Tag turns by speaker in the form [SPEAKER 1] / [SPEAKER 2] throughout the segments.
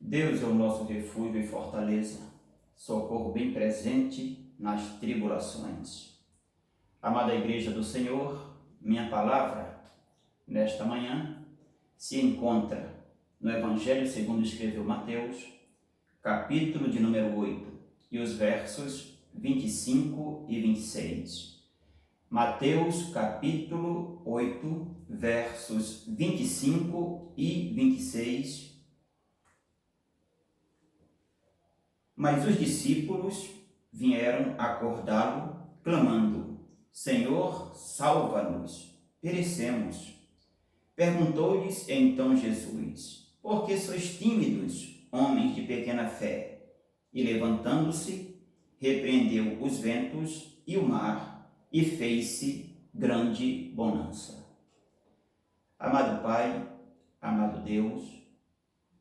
[SPEAKER 1] Deus é o nosso refúgio e fortaleza, socorro bem presente nas tribulações. Amada Igreja do Senhor, minha palavra, nesta manhã, se encontra no Evangelho segundo escreveu Mateus, capítulo de número 8, e os versos 25 e 26. Mateus, capítulo 8, versos 25 e 26. Mas os discípulos vieram acordá-lo, clamando: Senhor, salva-nos, perecemos. Perguntou-lhes então Jesus: Por que sois tímidos, homens de pequena fé? E levantando-se, repreendeu os ventos e o mar, e fez-se grande bonança. Amado Pai, amado Deus,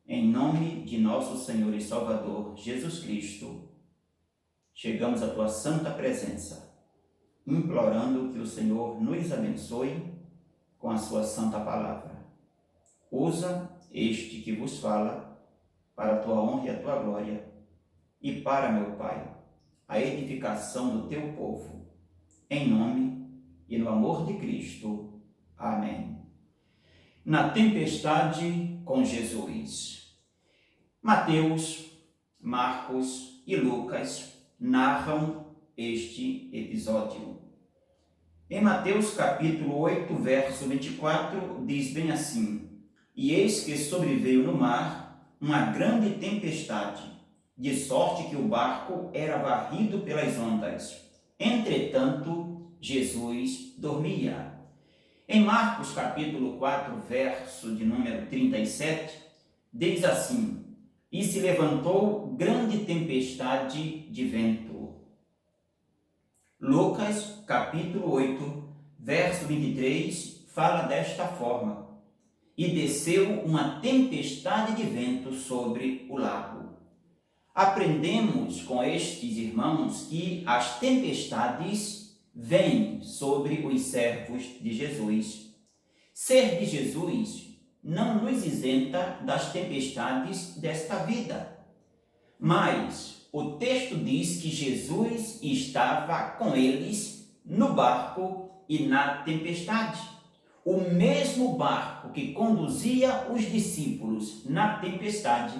[SPEAKER 1] em nome de nosso Senhor e Salvador Jesus Cristo, chegamos à Tua santa presença, implorando que o Senhor nos abençoe com a Sua santa palavra. Usa este que vos fala para a Tua honra e a Tua glória e para, meu Pai, a edificação do Teu povo. Em nome e no amor de Cristo. Amém. Na tempestade com Jesus. Mateus, Marcos e Lucas narram este episódio. Em Mateus capítulo 8, verso 24, diz bem assim: E eis que sobreveio no mar uma grande tempestade, de sorte que o barco era varrido pelas ondas. Entretanto, Jesus dormia. Em Marcos capítulo 4, verso de número 37, diz assim: E se levantou grande tempestade de vento. Lucas, capítulo 8, verso 23, fala desta forma: E desceu uma tempestade de vento sobre o lago. Aprendemos com estes irmãos que as tempestades vêm sobre os servos de Jesus. Ser de Jesus não nos isenta das tempestades desta vida. Mas o texto diz que Jesus estava com eles no barco e na tempestade. O mesmo barco que conduzia os discípulos na tempestade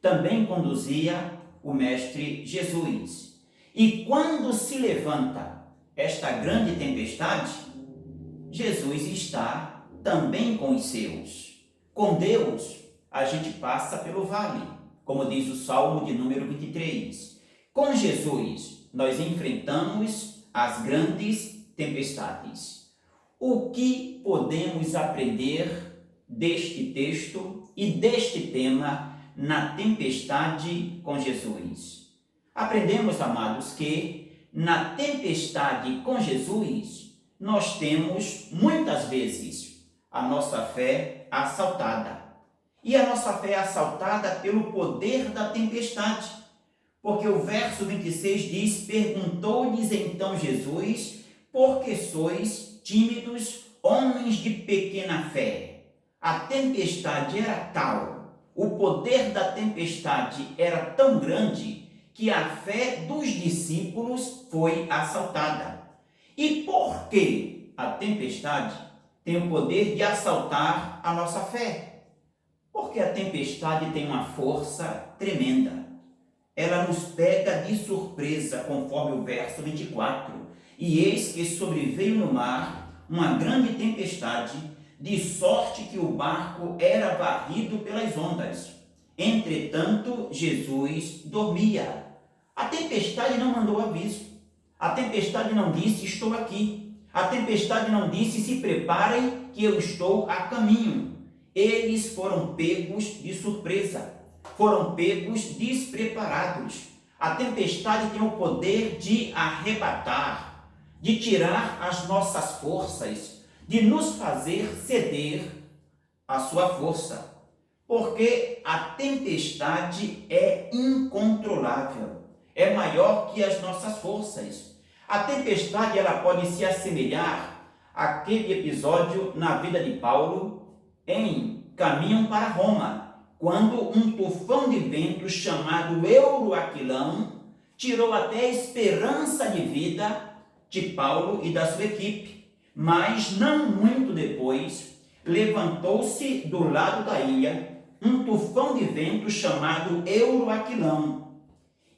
[SPEAKER 1] também conduzia o Mestre Jesus. E quando se levanta esta grande tempestade, Jesus está também com os seus. Com Deus, a gente passa pelo vale, como diz o Salmo de número 23. Com Jesus, nós enfrentamos as grandes tempestades. O que podemos aprender deste texto e deste tema na tempestade com Jesus? Aprendemos, amados, que na tempestade com Jesus, nós temos muitas vezes a nossa fé assaltada. E a nossa fé é assaltada pelo poder da tempestade. Porque o verso 26 diz: Perguntou-lhes então Jesus: Por que sois tímidos, homens de pequena fé? A tempestade era tal, o poder da tempestade era tão grande, que a fé dos discípulos foi assaltada. E por que a tempestade tem o poder de assaltar a nossa fé? Porque a tempestade tem uma força tremenda. Ela nos pega de surpresa, conforme o verso 24. E eis que sobreveio no mar uma grande tempestade, de sorte que o barco era varrido pelas ondas. Entretanto, Jesus dormia. A tempestade não mandou aviso. A tempestade não disse: estou aqui. A tempestade não disse: se preparem que eu estou a caminho. Eles foram pegos de surpresa, foram pegos despreparados. A tempestade tem o poder de arrebatar, de tirar as nossas forças, de nos fazer ceder a sua força. Porque a tempestade é incontrolável, é maior que as nossas forças. A tempestade ela pode se assemelhar àquele episódio na vida de Paulo em Caminho para Roma, quando um tufão de vento chamado Euroaquilão tirou até a esperança de vida de Paulo e da sua equipe. Mas não muito depois, levantou-se do lado da ilha um tufão de vento chamado Euroaquilão,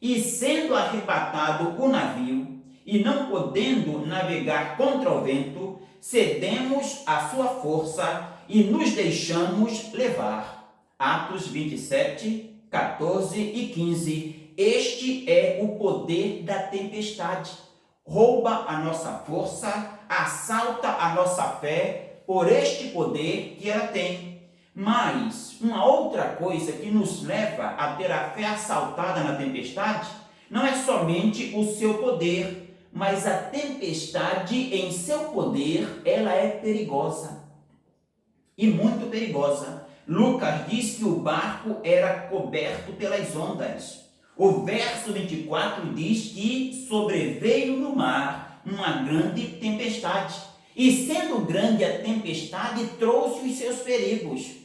[SPEAKER 1] e sendo arrebatado o navio, e não podendo navegar contra o vento, cedemos à sua força e nos deixamos levar. Atos 27, 14 e 15. Este é o poder da tempestade. Rouba a nossa força, assalta a nossa fé por este poder que ela tem. Mas uma outra coisa que nos leva a ter a fé assaltada na tempestade não é somente o seu poder, mas a tempestade em seu poder, ela é perigosa. E muito perigosa. Lucas diz que o barco era coberto pelas ondas. O verso 24 diz que sobreveio no mar uma grande tempestade. E sendo grande a tempestade, trouxe os seus perigos.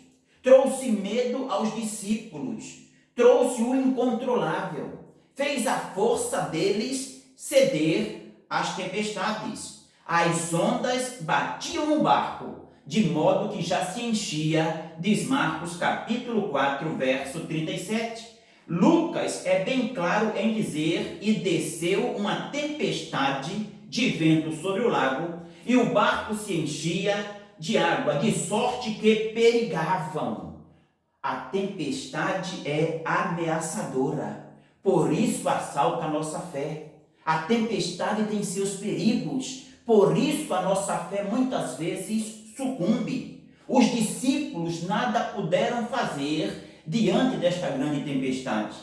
[SPEAKER 1] Trouxe medo aos discípulos, trouxe o incontrolável, fez a força deles ceder às tempestades. As ondas batiam no barco, de modo que já se enchia, diz Marcos capítulo 4, verso 37. Lucas é bem claro em dizer: e desceu uma tempestade de vento sobre o lago, e o barco se enchia de água, de sorte que perigavam. A tempestade é ameaçadora, por isso assalta a nossa fé. A tempestade tem seus perigos, por isso a nossa fé muitas vezes sucumbe. Os discípulos nada puderam fazer diante desta grande tempestade.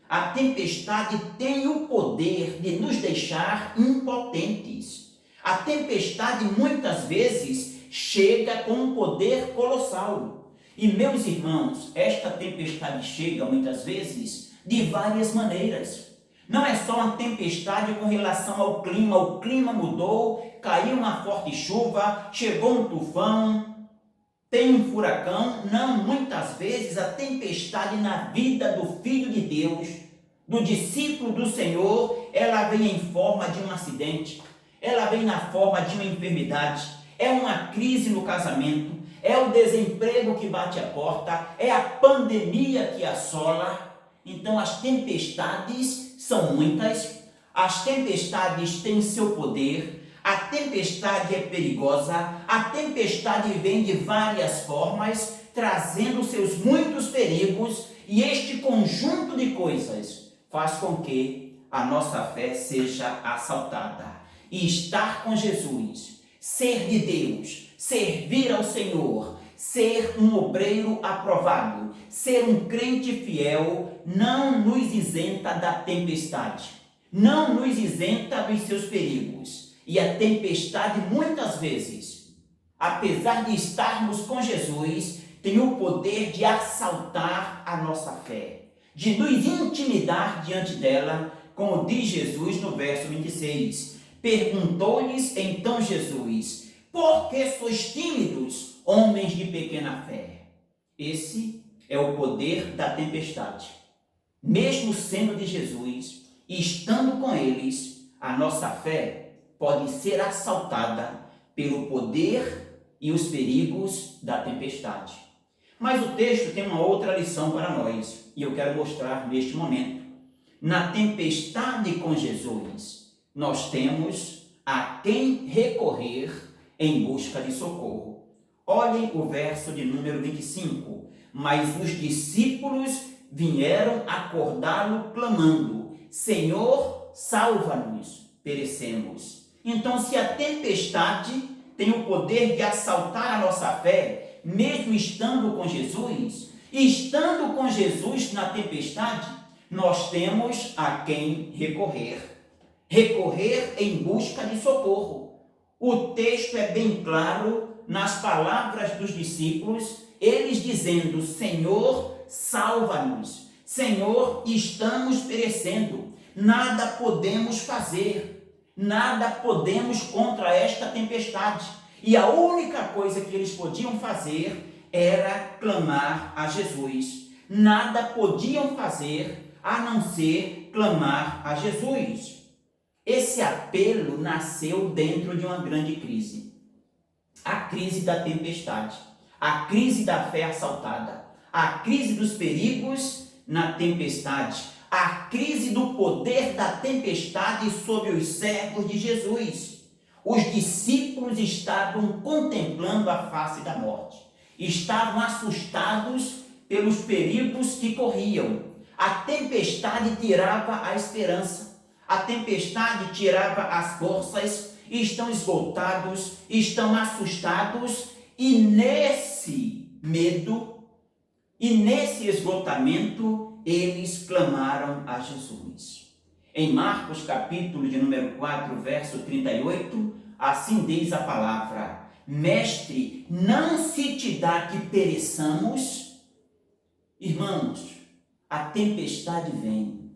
[SPEAKER 1] A tempestade tem o poder de nos deixar impotentes. A tempestade muitas vezes chega com um poder colossal. E, meus irmãos, esta tempestade chega muitas vezes de várias maneiras. Não é só uma tempestade com relação ao clima. O clima mudou, caiu uma forte chuva, chegou um tufão, tem um furacão. Não, muitas vezes a tempestade na vida do Filho de Deus, do discípulo do Senhor, ela vem em forma de um acidente, ela vem na forma de uma enfermidade, é uma crise no casamento, é o desemprego que bate a porta, é a pandemia que assola. Então as tempestades são muitas, as tempestades têm seu poder, a tempestade é perigosa, a tempestade vem de várias formas, trazendo seus muitos perigos, e este conjunto de coisas faz com que a nossa fé seja assaltada. E estar com Jesus, ser de Deus, servir ao Senhor, ser um obreiro aprovado, ser um crente fiel, não nos isenta da tempestade, não nos isenta dos seus perigos. E a tempestade muitas vezes, apesar de estarmos com Jesus, tem o poder de assaltar a nossa fé, de nos intimidar diante dela, como diz Jesus no verso 26. Perguntou-lhes então Jesus: por que sois tímidos, homens de pequena fé? Esse é o poder da tempestade. Mesmo sendo de Jesus e estando com eles, a nossa fé pode ser assaltada pelo poder e os perigos da tempestade. Mas o texto tem uma outra lição para nós, e eu quero mostrar neste momento. Na tempestade com Jesus, nós temos a quem recorrer em busca de socorro. Olhem o verso de número 25. Mas os discípulos vieram acordá-lo clamando: Senhor, salva-nos, perecemos. Então, se a tempestade tem o poder de assaltar a nossa fé, mesmo estando com Jesus, e estando com Jesus na tempestade, nós temos a quem recorrer. Recorrer em busca de socorro. O texto é bem claro nas palavras dos discípulos, eles dizendo: Senhor, salva-nos. Senhor, estamos perecendo. Nada podemos fazer. Nada podemos contra esta tempestade. E a única coisa que eles podiam fazer era clamar a Jesus. nada podiam fazer a não ser clamar a Jesus. Esse apelo nasceu dentro de uma grande crise. A crise da tempestade, a crise da fé assaltada, a crise dos perigos na tempestade, a crise do poder da tempestade sobre os servos de Jesus. Os discípulos estavam contemplando a face da morte, estavam assustados pelos perigos que corriam. A tempestade tirava a esperança, a tempestade tirava as forças, estão esgotados, estão assustados, e nesse medo e nesse esgotamento eles clamaram a Jesus. Em Marcos capítulo de número 4, verso 38, assim diz a palavra: Mestre, não se te dá que pereçamos? Irmãos, a tempestade vem,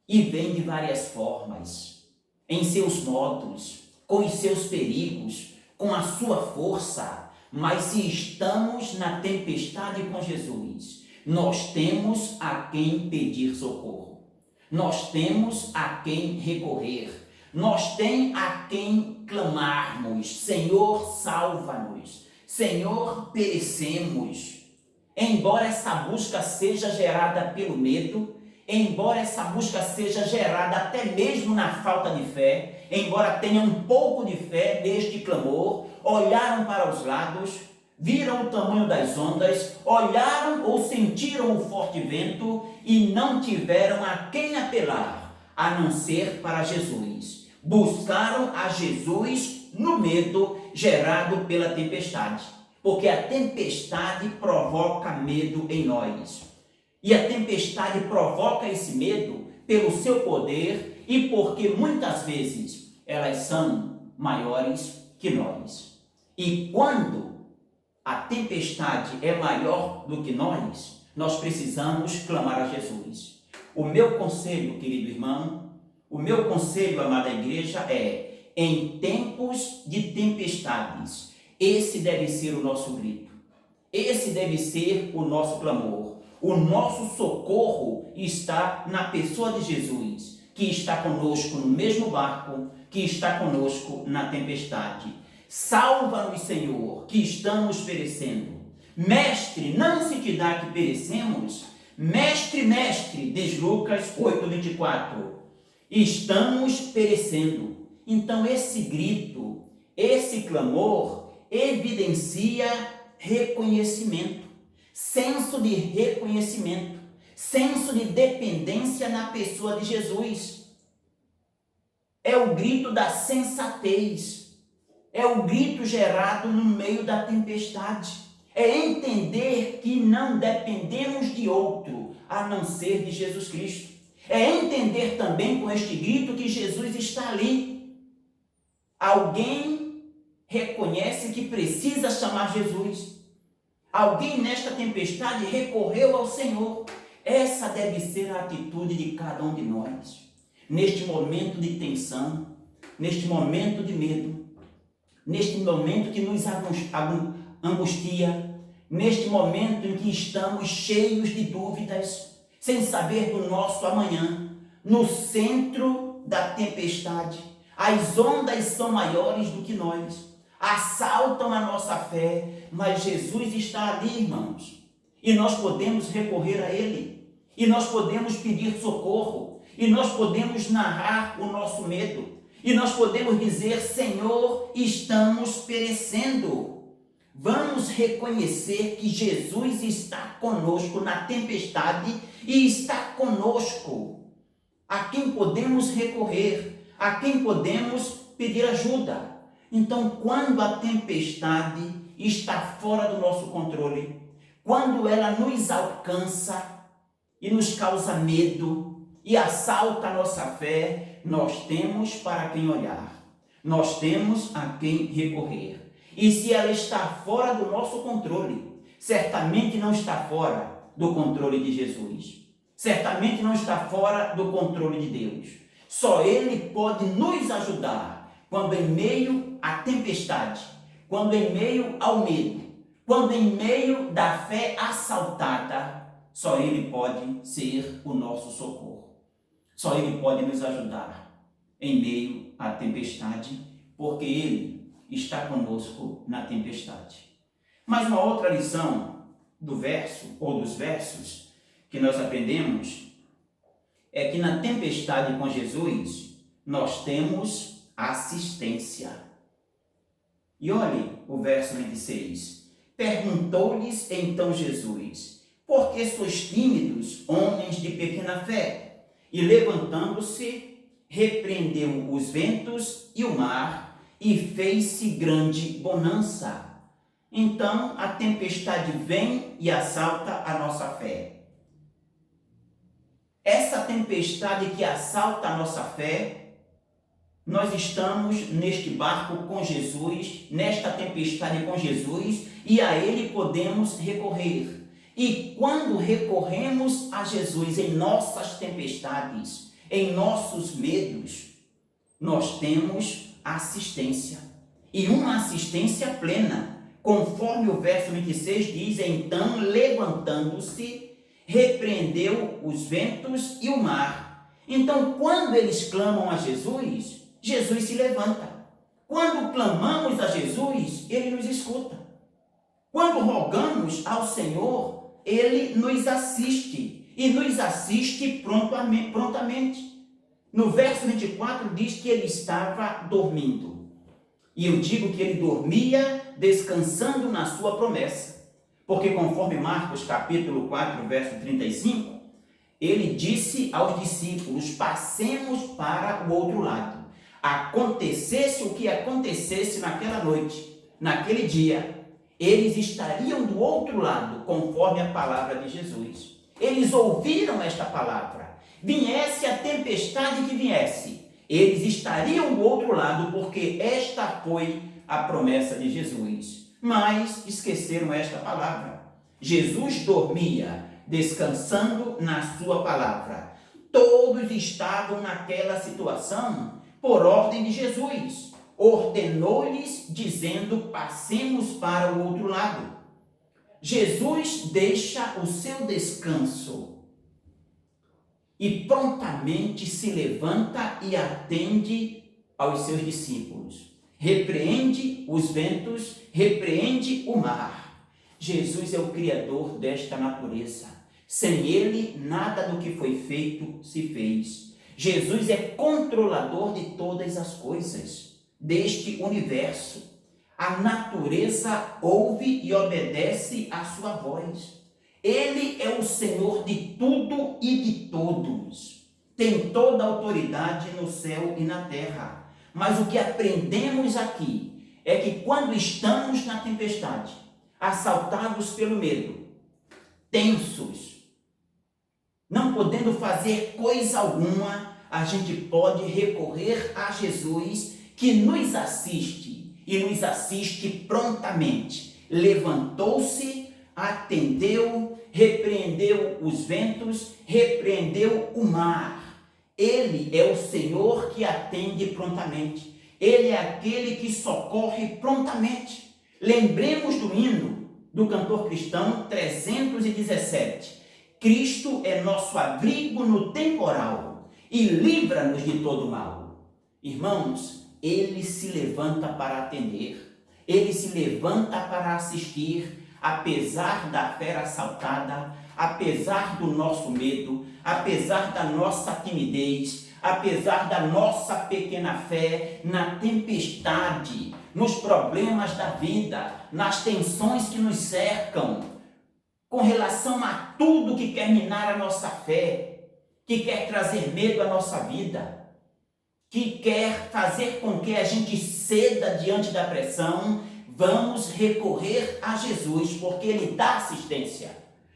[SPEAKER 1] e vem de várias formas, em seus modos, com os seus perigos, com a sua força. Mas se estamos na tempestade com Jesus, nós temos a quem pedir socorro, nós temos a quem recorrer, nós temos a quem clamarmos: Senhor, salva-nos, Senhor, perecemos. Embora essa busca seja gerada pelo medo, embora essa busca seja gerada até mesmo na falta de fé, embora tenha um pouco de fé neste clamor, olharam para os lados, viram o tamanho das ondas, olharam ou sentiram o forte vento e não tiveram a quem apelar, a não ser para Jesus. Buscaram a Jesus no medo gerado pela tempestade, porque a tempestade provoca medo em nós. E a tempestade provoca esse medo pelo seu poder e porque muitas vezes elas são maiores que nós. E quando a tempestade é maior do que nós precisamos clamar a Jesus. O meu conselho, querido irmão, o meu conselho, amada igreja, é: em tempos de tempestades, esse deve ser o nosso grito, esse deve ser o nosso clamor. O nosso socorro está na pessoa de Jesus, que está conosco no mesmo barco, que está conosco na tempestade. Salva-nos, Senhor, que estamos perecendo. Mestre, não se te dá que perecemos? Mestre, mestre, diz Lucas 8:24. Estamos perecendo. Então esse grito, esse clamor evidencia reconhecimento, senso de reconhecimento, senso de dependência na pessoa de Jesus. É o grito da sensatez, é o grito gerado no meio da tempestade, é entender que não dependemos de outro a não ser de Jesus Cristo, é entender também com este grito que Jesus está ali. Alguém reconhece que precisa chamar Jesus. Alguém nesta tempestade recorreu ao Senhor. Essa deve ser a atitude de cada um de nós. Neste momento de tensão, neste momento de medo, neste momento que nos angustia, neste momento em que estamos cheios de dúvidas, sem saber do nosso amanhã, no centro da tempestade, as ondas são maiores do que nós, assaltam a nossa fé, mas Jesus está ali, irmãos, e nós podemos recorrer a Ele, e nós podemos pedir socorro, e nós podemos narrar o nosso medo, e nós podemos dizer: Senhor, estamos perecendo. Vamos reconhecer que Jesus está conosco na tempestade e está conosco, a quem podemos recorrer, a quem podemos pedir ajuda. Então, quando a tempestade está fora do nosso controle, quando ela nos alcança e nos causa medo e assalta a nossa fé, nós temos para quem olhar, nós temos a quem recorrer. E se ela está fora do nosso controle, certamente não está fora do controle de Jesus, certamente não está fora do controle de Deus. Só Ele pode nos ajudar quando em meio à tempestade, quando em meio ao medo, quando em meio da fé assaltada, só Ele pode ser o nosso socorro. Só Ele pode nos ajudar em meio à tempestade, porque Ele está conosco na tempestade. Mas uma outra lição do verso, ou dos versos, que nós aprendemos, é que na tempestade com Jesus, nós temos assistência. E olhe o verso 26. Perguntou-lhes então Jesus: por que sois tímidos, homens de pequena fé? E levantando-se, repreendeu os ventos e o mar, e fez-se grande bonança. Então a tempestade vem e assalta a nossa fé. Essa tempestade que assalta a nossa fé, nós estamos neste barco com Jesus, nesta tempestade com Jesus, e a Ele podemos recorrer. E quando recorremos a Jesus em nossas tempestades, em nossos medos, nós temos assistência. E uma assistência plena. Conforme o verso 26 diz, então, levantando-se, repreendeu os ventos e o mar. Então, quando eles clamam a Jesus, Jesus se levanta. Quando clamamos a Jesus, Ele nos escuta. Quando rogamos ao Senhor, Ele nos assiste, e nos assiste prontamente. No verso 24 diz que Ele estava dormindo. E eu digo que Ele dormia descansando na sua promessa. Porque conforme Marcos capítulo 4, verso 35, Ele disse aos discípulos: passemos para o outro lado. Acontecesse o que acontecesse naquela noite, naquele dia, eles estariam do outro lado, conforme a palavra de Jesus. Eles ouviram esta palavra. Viesse a tempestade que viesse, eles estariam do outro lado, porque esta foi a promessa de Jesus. Mas esqueceram esta palavra. Jesus dormia, descansando na sua palavra. Todos estavam naquela situação por ordem de Jesus. Ordenou-lhes, dizendo: passemos para o outro lado. Jesus deixa o seu descanso e prontamente se levanta e atende aos seus discípulos. Repreende os ventos, repreende o mar. Jesus é o Criador desta natureza. Sem Ele, nada do que foi feito se fez. Jesus é controlador de todas as coisas deste universo. A natureza ouve e obedece à sua voz. Ele é o Senhor de tudo e de todos. Tem toda a autoridade no céu e na terra. Mas o que aprendemos aqui é que quando estamos na tempestade, assaltados pelo medo, tensos, não podendo fazer coisa alguma, a gente pode recorrer a Jesus, que nos assiste e nos assiste prontamente. Levantou-se, atendeu, repreendeu os ventos, repreendeu o mar. Ele é o Senhor que atende prontamente. Ele é aquele que socorre prontamente. Lembremos do hino do cantor cristão 317. Cristo é nosso abrigo no temporal e livra-nos de todo mal. Irmãos, Ele se levanta para atender. Ele se levanta para assistir, apesar da fera assaltada, apesar do nosso medo, apesar da nossa timidez, apesar da nossa pequena fé, na tempestade, nos problemas da vida, nas tensões que nos cercam, com relação a tudo que quer minar a nossa fé, que quer trazer medo à nossa vida, que quer fazer com que a gente ceda diante da pressão, vamos recorrer a Jesus, porque Ele dá assistência,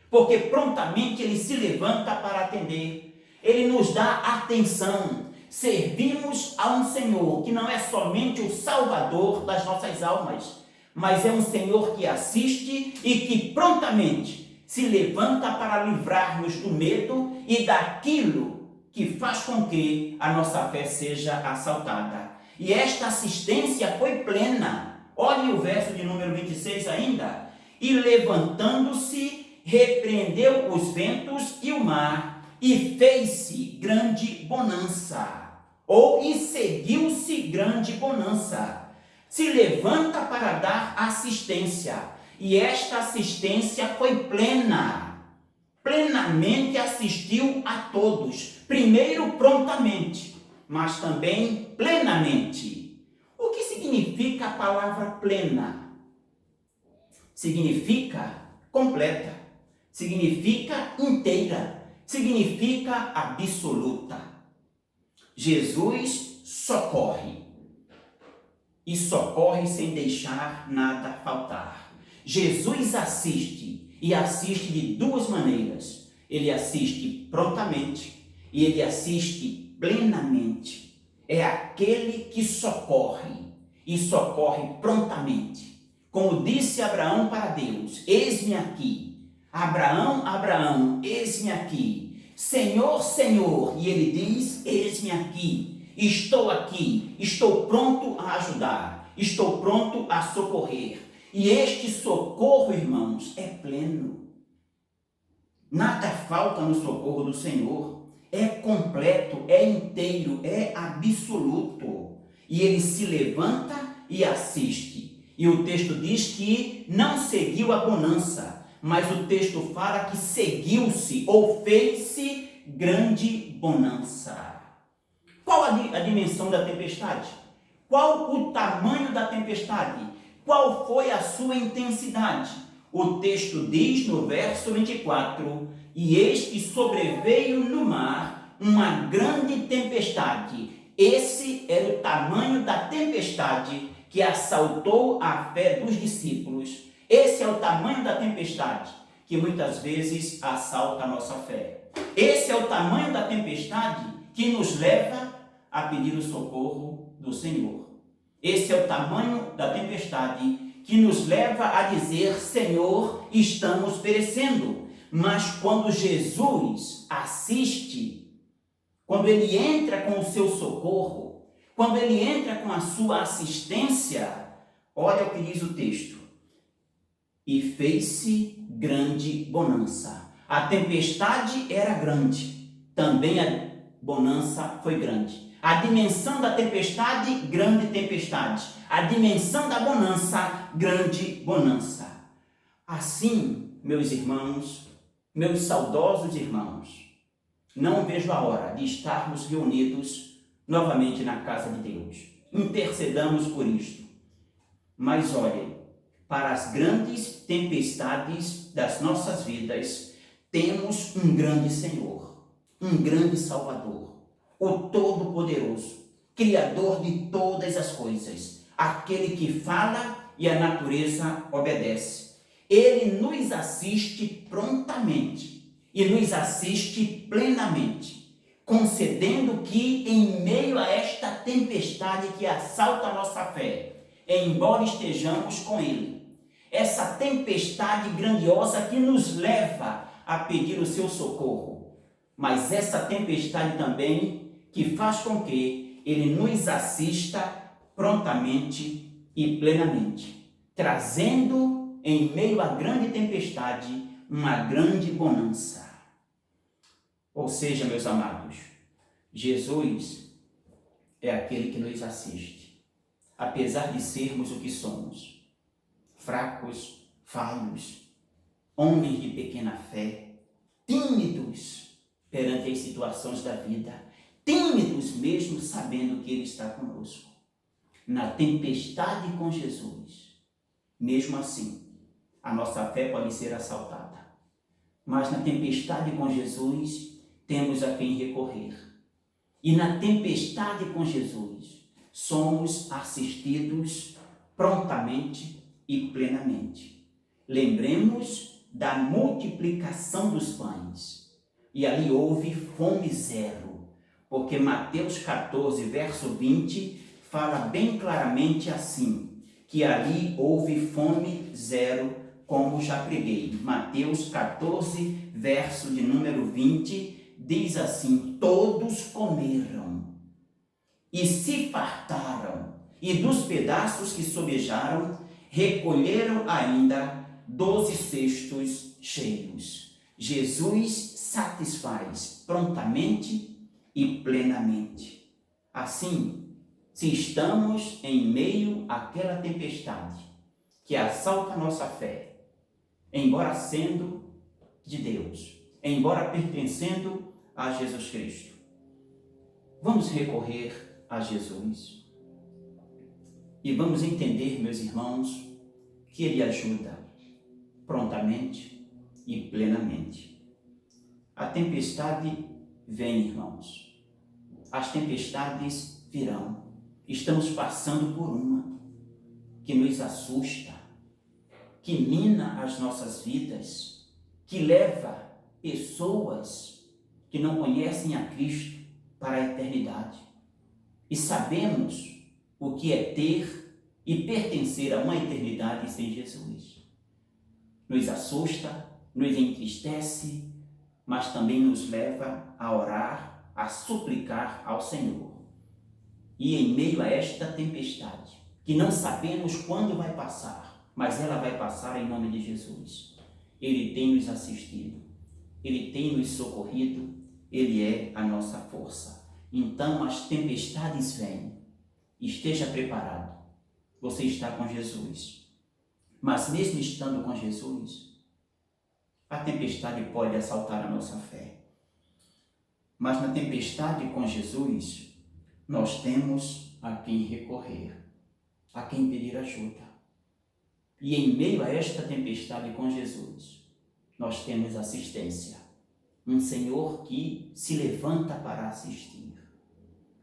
[SPEAKER 1] porque prontamente Ele se levanta para atender, Ele nos dá atenção. Servimos a um Senhor que não é somente o Salvador das nossas almas, mas é um Senhor que assiste e que prontamente se levanta para livrar-nos do medo e daquilo que faz com que a nossa fé seja assaltada. E esta assistência foi plena. Olhe o verso de número 26 ainda. E levantando-se, repreendeu os ventos e o mar, e fez-se grande bonança. E seguiu-se grande bonança. Se levanta para dar assistência, e esta assistência foi plena. Plenamente assistiu a todos. Primeiro prontamente, mas também plenamente. O que significa a palavra plena? Significa completa, significa inteira, significa absoluta. Jesus socorre, e socorre sem deixar nada faltar. Jesus assiste, e assiste de duas maneiras. Ele assiste prontamente, e ele assiste plenamente. É aquele que socorre, e socorre prontamente. Como disse Abraão para Deus: eis-me aqui. Abraão, Abraão, eis-me aqui. Senhor, Senhor. E ele diz: eis-me aqui. Estou pronto a ajudar, estou pronto a socorrer. E este socorro, irmãos, é pleno. Nada falta no socorro do Senhor. É completo, é inteiro, é absoluto. E ele se levanta e assiste. E o texto diz que não seguiu a bonança, mas o texto fala que seguiu-se ou fez-se grande bonança. Qual a dimensão da tempestade? Qual o tamanho da tempestade? Qual foi a sua intensidade? O texto diz no verso 24: e eis que sobreveio no mar uma grande tempestade. Esse era o tamanho da tempestade que assaltou a fé dos discípulos. Esse é o tamanho da tempestade que muitas vezes assalta a nossa fé. Esse é o tamanho da tempestade que nos leva a pedir o socorro do Senhor. Esse é o tamanho da tempestade que nos leva a dizer: Senhor, estamos perecendo. Mas quando Jesus assiste, quando ele entra com o seu socorro, quando ele entra com a sua assistência, olha o que diz o texto: e fez-se grande bonança. A tempestade era grande, também a bonança foi grande. A dimensão da tempestade, grande tempestade. A dimensão da bonança, grande bonança. Assim, meus irmãos, meus saudosos irmãos, não vejo a hora de estarmos reunidos novamente na casa de Deus. Intercedamos por isto. Mas olhem, para as grandes tempestades das nossas vidas, temos um grande Senhor, um grande Salvador, o Todo-Poderoso, Criador de todas as coisas, aquele que fala e a natureza obedece. Ele nos assiste prontamente e nos assiste plenamente, concedendo que, em meio a esta tempestade que assalta a nossa fé, embora estejamos com Ele, essa tempestade grandiosa que nos leva a pedir o seu socorro, mas essa tempestade também que faz com que Ele nos assista prontamente e plenamente, trazendo em meio à grande tempestade uma grande bonança. Ou seja, meus amados, Jesus é aquele que nos assiste, apesar de sermos o que somos, fracos, falhos, homens de pequena fé, tímidos perante as situações da vida, tímidos mesmo sabendo que Ele está conosco. Na tempestade com Jesus, mesmo assim, a nossa fé pode ser assaltada. Mas na tempestade com Jesus, temos a quem recorrer. E na tempestade com Jesus, somos assistidos prontamente e plenamente. Lembremos da multiplicação dos pães. E ali houve fome zero, porque Mateus 14, verso 20, fala bem claramente assim, que ali houve fome zero, como já preguei. Mateus 14, verso de número 20, diz assim: todos comeram e se fartaram, e dos pedaços que sobejaram, recolheram ainda 12 cestos cheios. Jesus satisfaz prontamente e plenamente. Assim, se estamos em meio àquela tempestade que assalta a nossa fé, embora sendo de Deus, embora pertencendo a Jesus Cristo, vamos recorrer a Jesus e vamos entender, meus irmãos, que Ele ajuda prontamente e plenamente. A tempestade vem, irmãos. As tempestades virão. Estamos passando por uma que nos assusta, que mina as nossas vidas, que leva pessoas que não conhecem a Cristo para a eternidade. E sabemos o que é ter e pertencer a uma eternidade sem Jesus. Nos assusta, nos entristece, mas também nos leva a orar, a suplicar ao Senhor. E em meio a esta tempestade, que não sabemos quando vai passar, mas ela vai passar em nome de Jesus. Ele tem nos assistido, Ele tem nos socorrido, Ele é a nossa força. Então as tempestades vêm, esteja preparado, você está com Jesus. Mas mesmo estando com Jesus, a tempestade pode assaltar a nossa fé. Mas na tempestade com Jesus, nós temos a quem recorrer, a quem pedir ajuda. E em meio a esta tempestade com Jesus, nós temos assistência. Um Senhor que se levanta para assistir,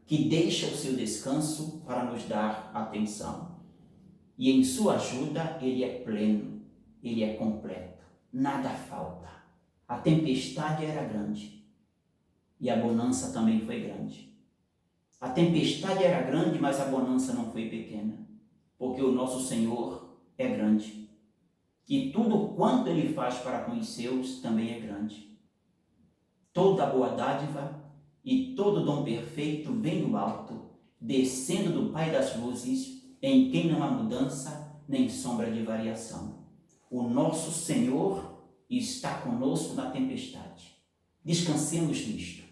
[SPEAKER 1] que deixa o seu descanso para nos dar atenção. E em sua ajuda Ele é pleno, Ele é completo, nada falta. A tempestade era grande e a bonança também foi grande. A tempestade era grande, mas a bonança não foi pequena, porque o nosso Senhor é grande. E tudo quanto Ele faz para com os seus também é grande. Toda boa dádiva e todo dom perfeito vem do alto, descendo do Pai das luzes, em quem não há mudança nem sombra de variação. O nosso Senhor está conosco na tempestade. Descansemos nisto.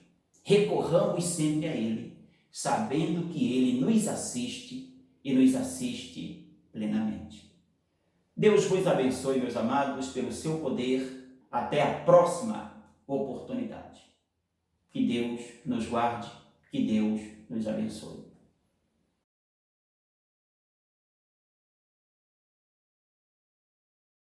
[SPEAKER 1] Recorramos sempre a Ele, sabendo que Ele nos assiste e nos assiste plenamente. Deus vos abençoe, meus amados, pelo seu poder. Até a próxima oportunidade. Que Deus nos guarde, que Deus nos abençoe.